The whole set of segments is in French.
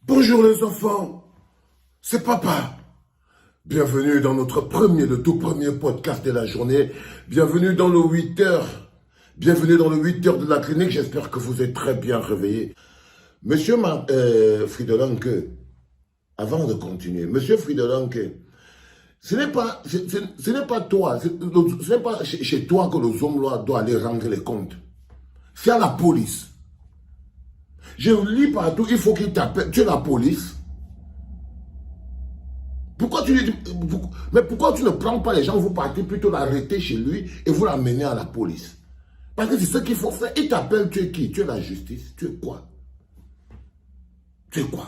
Bonjour les enfants, c'est papa. Bienvenue dans notre le tout premier podcast de la journée. Bienvenue dans le 8 heures. Bienvenue dans le 8 heures de la clinique. J'espère que vous êtes très bien réveillés. Monsieur Friedelanke, avant de continuer, Monsieur Friedelanke, ce n'est pas toi, ce n'est pas chez toi que les hommes là doivent aller rendre les comptes. C'est à la police. Je lis partout, il faut qu'il t'appelle. Tu es la police. Pourquoi tu ne prends pas les gens, vous partez plutôt l'arrêter chez lui et vous l'amenez à la police? Parce que c'est ce qu'il faut faire. Il t'appelle, tu es qui? Tu es la justice. Tu es quoi? Tu es quoi?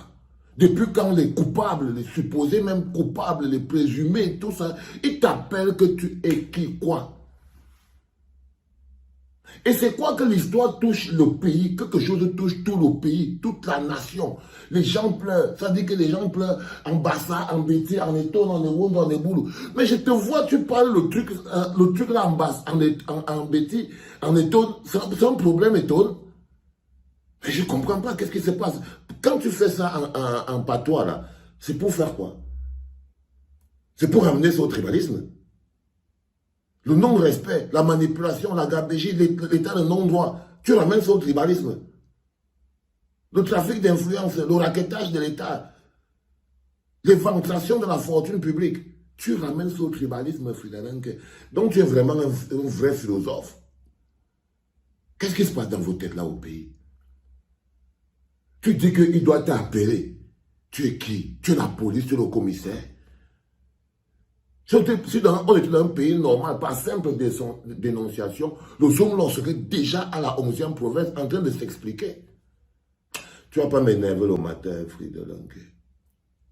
Depuis quand les coupables, les supposés même coupables, les présumés, tout ça, ils t'appellent que tu es qui? Quoi? Et c'est quoi que l'histoire touche le pays, quelque chose touche tout le pays, toute la nation. Les gens pleurent, ça dit que les gens pleurent en Bassa, en Béti, en Eton, en Ewondo, en Eboulou. Mais je te vois, tu parles le truc là en Bassa, en Béti, en Eton, c'est un problème Eton. Mais je ne comprends pas, qu'est-ce qui se passe? Quand tu fais ça en patois là, c'est pour faire quoi? C'est pour ramener ça au tribalisme? Le non-respect, la manipulation, la gabégie, l'état de non-droit, tu ramènes ça au tribalisme. Le trafic d'influence, le raquettage de l'État, l'éventration de la fortune publique, tu ramènes ça au tribalisme, Friedelanke. Donc tu es vraiment un vrai philosophe. Qu'est-ce qui se passe dans vos têtes là au pays? Tu dis qu'il doit t'appeler. Tu es qui? Tu es la police, tu es le commissaire. Si on était dans un pays normal, par simple dénonciation, nous sommes là, serait déjà à la 11e province en train de s'expliquer. Tu ne vas pas m'énerver le matin, Friedelanke.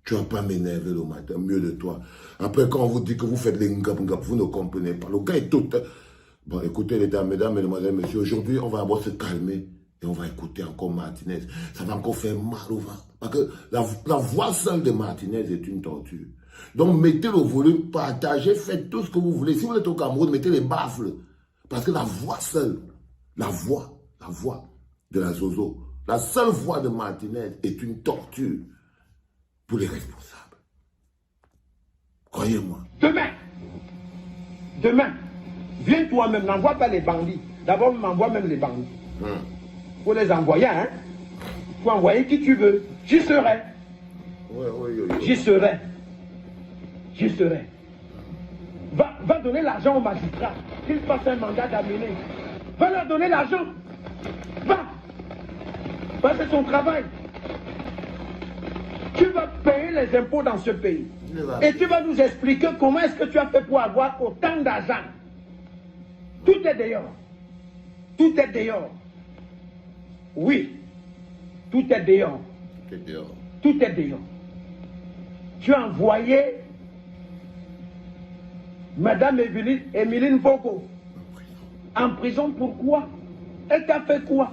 Tu ne vas pas m'énerver le matin, mieux de toi. Après, quand on vous dit que vous faites les ngap, vous ne comprenez pas. Le gars est tout... Bon, écoutez, les dames, mesdames, mesdemoiselles, messieurs, aujourd'hui, on va d'abord se calmer et on va écouter encore Martinez. Ça va encore faire mal au ventre. Parce que la voix seule de Martinez est une torture. Donc, mettez le volume, partagez, faites tout ce que vous voulez. Si vous êtes au Cameroun, mettez les baffles. Parce que la voix seule, la voix de la Zozo, la seule voix de Martinez est une torture pour les responsables. Croyez-moi. Demain, viens toi-même, n'envoie pas les bandits. D'abord, m'envoie même les bandits. Faut les envoyer, hein. Faut envoyer qui tu veux. J'y serai. J'y serai. J'y serai. Va donner l'argent aux magistrats. Qu'ils fassent un mandat d'amener. Va leur donner l'argent. Va. C'est son travail. Tu vas payer les impôts dans ce pays. Et tu vas nous expliquer comment est-ce que tu as fait pour avoir autant d'argent. Tout est dehors. Tout est dehors. Oui. Tout est dehors. Tout est dehors. Tout est dehors. Tu as envoyé Madame Emeline Bogo en prison. Pourquoi? Elle t'a fait quoi?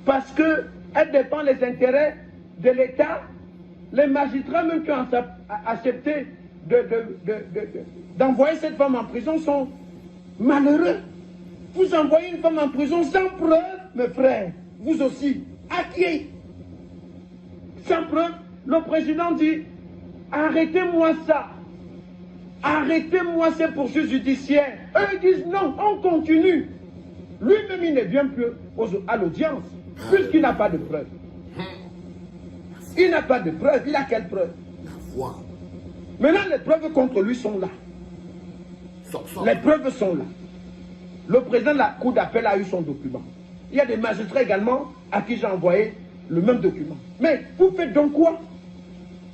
Parce qu'elle dépend des intérêts de l'État. Les magistrats même qui ont accepté d'envoyer cette femme en prison sont malheureux. Vous envoyez une femme en prison sans preuve, mes frères. Vous aussi. À qui? Sans preuve. Le président dit, arrêtez-moi ça. Arrêtez-moi ces poursuites judiciaires. Eux ils disent non, on continue. Lui-même il ne vient plus à l'audience, puisqu'il n'a pas de preuve. Il n'a pas de preuve. Il a quelle preuve? La voix. Maintenant les preuves contre lui sont là. Les preuves sont là. Le président de la cour d'appel a eu son document. Il y a des magistrats également à qui j'ai envoyé le même document. Mais vous faites donc quoi?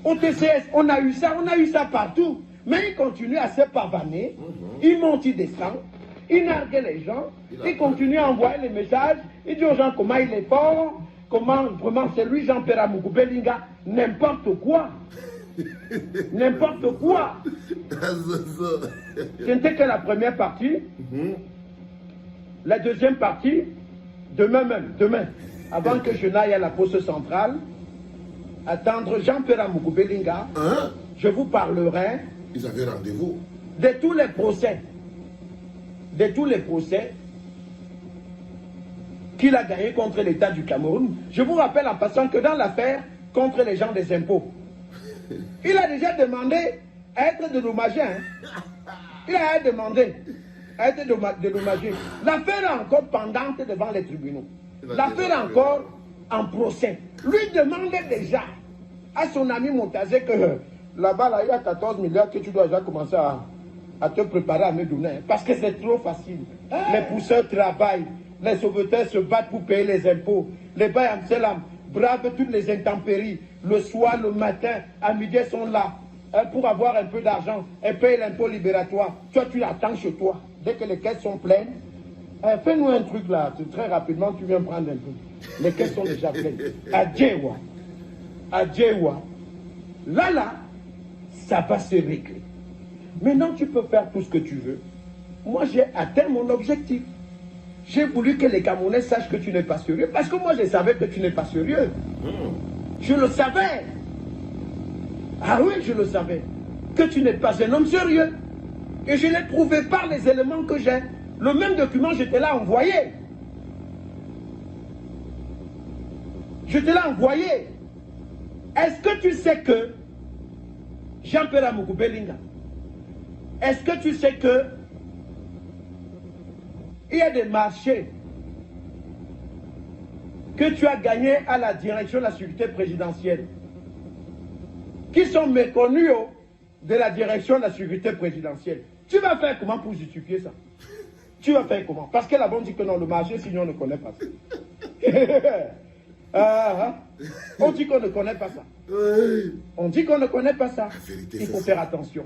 Au TCS, on a eu ça partout. Mais il continue à se pavaner. Il monte, il descend. Il nargue les gens. Il continue à envoyer les messages. Il dit aux gens comment il est fort. Comment vraiment c'est lui, Jean-Pierre Moukoubelinga. N'importe quoi. N'importe quoi. Ce n'était que la première partie. La deuxième partie, demain, avant que je n'aille à la poste centrale, attendre Jean-Pierre Moukoubelinga, je vous parlerai. Ils avaient rendez-vous. De tous les procès. De tous les procès qu'il a gagné contre l'État du Cameroun. Je vous rappelle en passant que dans l'affaire contre les gens des impôts. Il a déjà demandé à être dédommagé. Hein. Il a demandé à être dédommagé. L'affaire est encore pendante devant les tribunaux. L'affaire est encore en procès. Lui demandait déjà à son ami Montazé que là-bas, là, il y a 14 milliards que tu dois déjà commencer à te préparer à me donner. Parce que c'est trop facile. Les pousseurs travaillent. Les sauveteurs se battent pour payer les impôts. Les Bayamselam bravent toutes les intempéries. Le soir, le matin, à midi, ils sont là pour avoir un peu d'argent et payer l'impôt libératoire. Toi, tu l'attends chez toi. Dès que les caisses sont pleines, fais-nous un truc là. Très rapidement, tu viens prendre un peu. Les caisses sont déjà pleines. À Djewa. À Djewa. Là, ça va se régler. Maintenant, tu peux faire tout ce que tu veux. Moi, j'ai atteint mon objectif. J'ai voulu que les Camerounais sachent que tu n'es pas sérieux. Parce que moi, je savais que tu n'es pas sérieux. Je le savais. Ah oui, je le savais. Que tu n'es pas un homme sérieux. Et je l'ai prouvé par les éléments que j'ai. Le même document, je te l'ai envoyé. Je te l'ai envoyé. Est-ce que tu sais que Jean-Pierre Amougou-Belinga, est-ce que tu sais que il y a des marchés que tu as gagnés à la direction de la sécurité présidentielle qui sont méconnus de la direction de la sécurité présidentielle? Tu vas faire comment pour justifier ça? Tu vas faire comment? Parce que là-bas on dit que non, le marché, sinon on ne connaît pas ça. On dit qu'on ne connaît pas ça. On dit qu'on ne connaît pas ça. Il faut faire attention.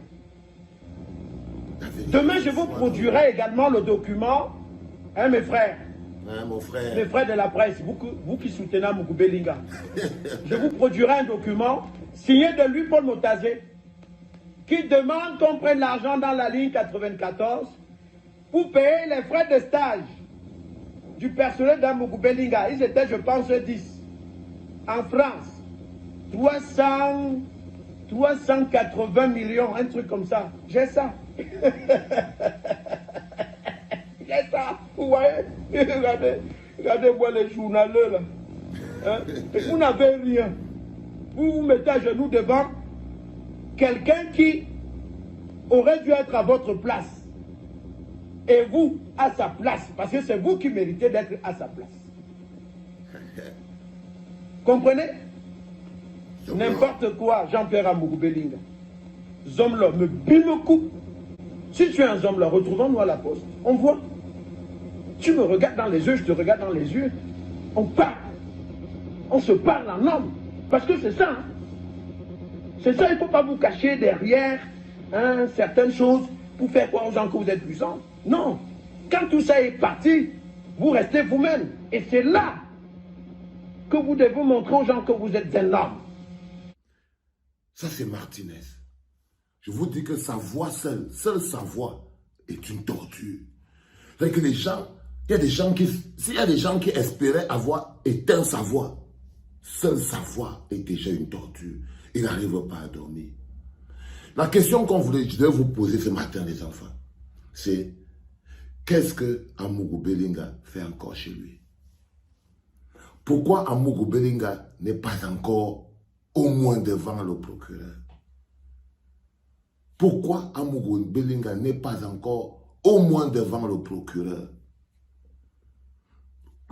Demain, je vous produirai également le document, hein, mes frères. Hein, mon frère. Mes frères de la presse, vous qui soutenez Amougou-Belinga. Je vous produirai un document signé de lui, Paul Montazé, qui demande qu'on prenne l'argent dans la ligne 94 pour payer les frais de stage du personnel d'Amougou-Belinga. Ils étaient, je pense, 10. En France, 380 millions, un truc comme ça. J'ai ça. J'ai ça. Vous voyez? Regardez-moi les journaleux là. Hein? Vous n'avez rien. Vous vous mettez à genoux devant quelqu'un qui aurait dû être à votre place. Et vous, à sa place. Parce que c'est vous qui méritez d'être à sa place. Comprenez? N'importe quoi, Jean-Pierre Amougou-Belinga. Zomlo, me coupe. Si tu es un Zomlo, retrouvons-nous à la poste. On voit. Tu me regardes dans les yeux, je te regarde dans les yeux. On parle. On se parle en homme. Parce que c'est ça. Hein? C'est ça, il ne faut pas vous cacher derrière certaines choses pour faire croire aux gens que vous êtes puissants. Non. Quand tout ça est parti, vous restez vous-même. Et c'est là que vous devez montrer aux gens que vous êtes un homme. Ça, c'est Martinez. Je vous dis que sa voix seule sa voix est une torture. C'est que les gens, il y a des gens qui, s'il y a des gens qui espéraient avoir éteint sa voix, seule sa voix est déjà une torture. Il n'arrive pas à dormir. La question qu'on voulait vous poser ce matin, les enfants, c'est qu'est-ce que Amougou-Belinga fait encore chez lui? Pourquoi Amougou-Belinga n'est pas encore au moins devant le procureur? Pourquoi Amougou-Belinga n'est pas encore au moins devant le procureur?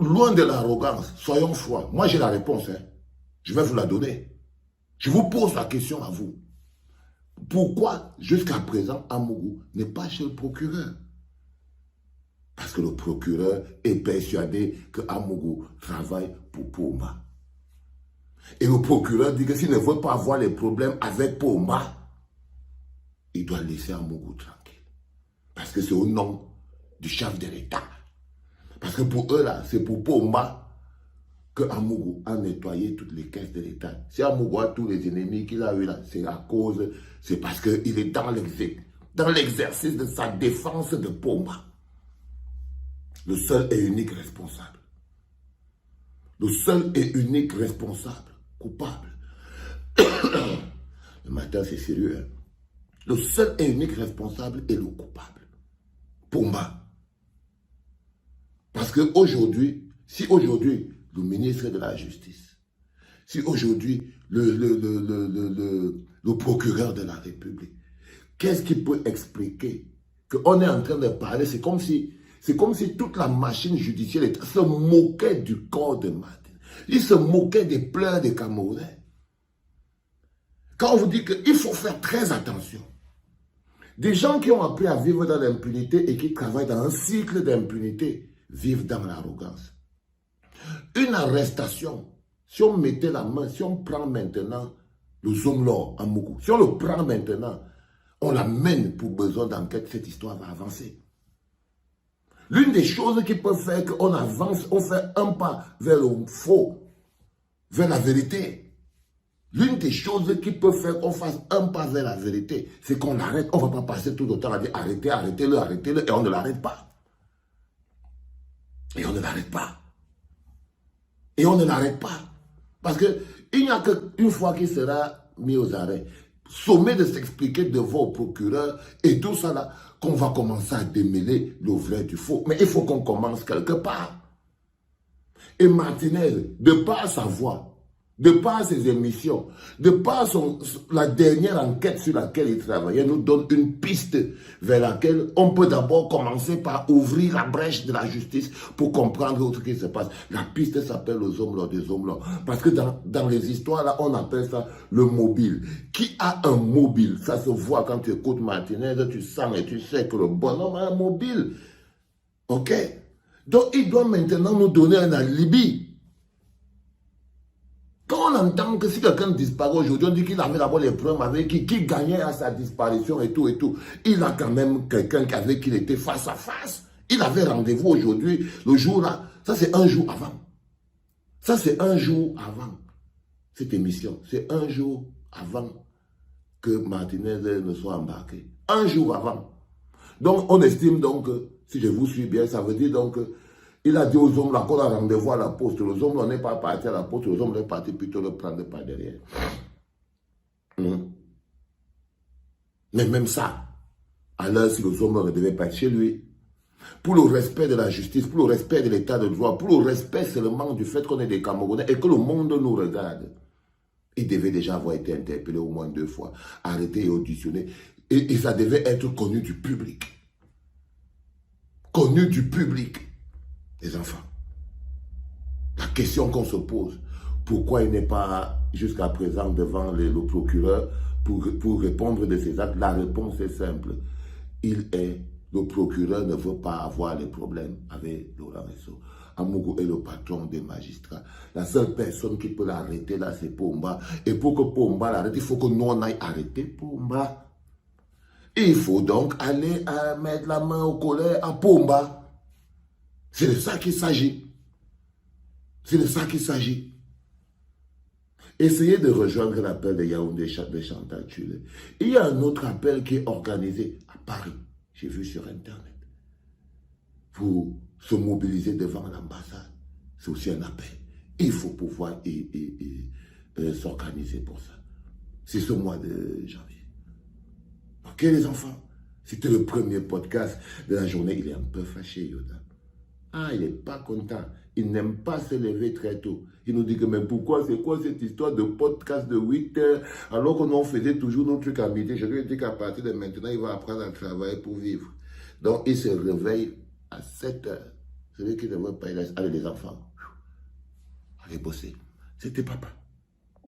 Loin de l'arrogance, soyons froids. Moi, j'ai la réponse. Hein. Je vais vous la donner. Je vous pose la question à vous. Pourquoi, jusqu'à présent, Amougou n'est pas chez le procureur? Parce que le procureur est persuadé que Amougou travaille pour Poma. Et le procureur dit que s'il ne veut pas avoir les problèmes avec Poma, il doit laisser Amougou tranquille. Parce que c'est au nom du chef de l'État. Parce que pour eux, là, c'est pour Poma que Amougou a nettoyé toutes les caisses de l'État. Si Amougou a tous les ennemis qu'il a eu là, c'est à cause, c'est parce qu'il est dans l'exercice de sa défense de Poma. Le seul et unique responsable. Le seul et unique responsable, coupable. Le matin, c'est sérieux. Hein? Le seul et unique responsable est le coupable. Poma. Parce qu'aujourd'hui, si aujourd'hui, le ministre de la Justice, Si aujourd'hui, le procureur de la République, qu'est-ce qui peut expliquer qu'on est en train de parler? C'est comme si toute la machine judiciaire se moquait du corps de Martin. Il se moquait des pleurs des Camerounais. Quand on vous dit qu'il faut faire très attention, des gens qui ont appris à vivre dans l'impunité et qui travaillent dans un cycle d'impunité vivent dans l'arrogance. Une arrestation, si on mettait la main, si on prend maintenant le Zomlor à Mougou, si on le prend maintenant, on l'amène pour besoin d'enquête, cette histoire va avancer. L'une des choses qui peut faire qu'on avance, on fait un pas vers le faux, vers la vérité. L'une des choses qui peut faire qu'on fasse un pas vers la vérité, c'est qu'on l'arrête. On ne va pas passer tout le temps à dire arrêtez, arrêtez-le, arrêtez-le, et on ne l'arrête pas. Et on ne l'arrête pas. Et on ne l'arrête pas. Parce qu'il n'y a qu'une fois qu'il sera mis aux arrêts, sommet de s'expliquer devant le procureur et tout ça là, qu'on va commencer à démêler le vrai du faux. Mais il faut qu'on commence quelque part. Et Martinez, de par sa voix, de par ses émissions, de par la dernière enquête sur laquelle il travaillait, nous donne une piste vers laquelle on peut d'abord commencer par ouvrir la brèche de la justice pour comprendre ce qui se passe. La piste s'appelle les hommes lors des hommes lors. Parce que dans les histoires là, on appelle ça le mobile. Qui a un mobile? Ça se voit quand tu écoutes Martinez, tu sens et tu sais que le bonhomme a un mobile. Ok? Donc il doit maintenant nous donner un alibi. Quand on entend que si quelqu'un disparaît aujourd'hui, on dit qu'il avait d'abord les problèmes avec qui gagnait à sa disparition et tout et tout. Il a quand même quelqu'un avec qui il était face à face. Il avait rendez-vous aujourd'hui, le jour là. Ça c'est un jour avant. Ça c'est un jour avant cette émission. C'est un jour avant que Martinez ne soit embarqué. Un jour avant. Donc on estime donc que, si je vous suis bien, ça veut dire donc que il a dit aux hommes là qu'on a rendez-vous à la poste. Les hommes n'est pas parti à la poste, les hommes sont partis plutôt le prendre par derrière. Mais même ça, alors si les hommes ne devaient pas être chez lui, pour le respect de la justice, pour le respect de l'état de droit, pour le respect seulement du fait qu'on est des Camerounais et que le monde nous regarde, il devait déjà avoir été interpellé au moins 2 fois, arrêté et auditionné. Et ça devait être connu du public. Connu du public. Les enfants. La question qu'on se pose, pourquoi il n'est pas jusqu'à présent devant le procureur pour répondre de ses actes? La réponse est simple. Le procureur ne veut pas avoir les problèmes avec Laurent Esso. Amougou est le patron des magistrats. La seule personne qui peut l'arrêter là, c'est Pomba. Et pour que Pomba l'arrête, il faut que nous on aille arrêter Pomba. Et il faut donc aller mettre la main au collet à Pomba. C'est de ça qu'il s'agit. C'est de ça qu'il s'agit. Essayez de rejoindre l'appel de Yaoundé de Chantal Tulé. Il y a un autre appel qui est organisé à Paris. J'ai vu sur Internet. Pour se mobiliser devant l'ambassade. C'est aussi un appel. Il faut pouvoir s'organiser pour ça. C'est ce mois de janvier. Ok les enfants? C'était le premier podcast de la journée. Il est un peu fâché, Yoda. Ah, il n'est pas content. Il n'aime pas se lever très tôt. Il nous dit que, mais pourquoi, c'est quoi cette histoire de podcast de 8 heures, alors que nous, on faisait toujours nos trucs à midi. Je lui ai dit qu'à partir de maintenant, il va apprendre à travailler pour vivre. Donc, il se réveille à 7 heures. Celui qui ne veut pas, il laisse aller les enfants. Allez bosser. C'était papa.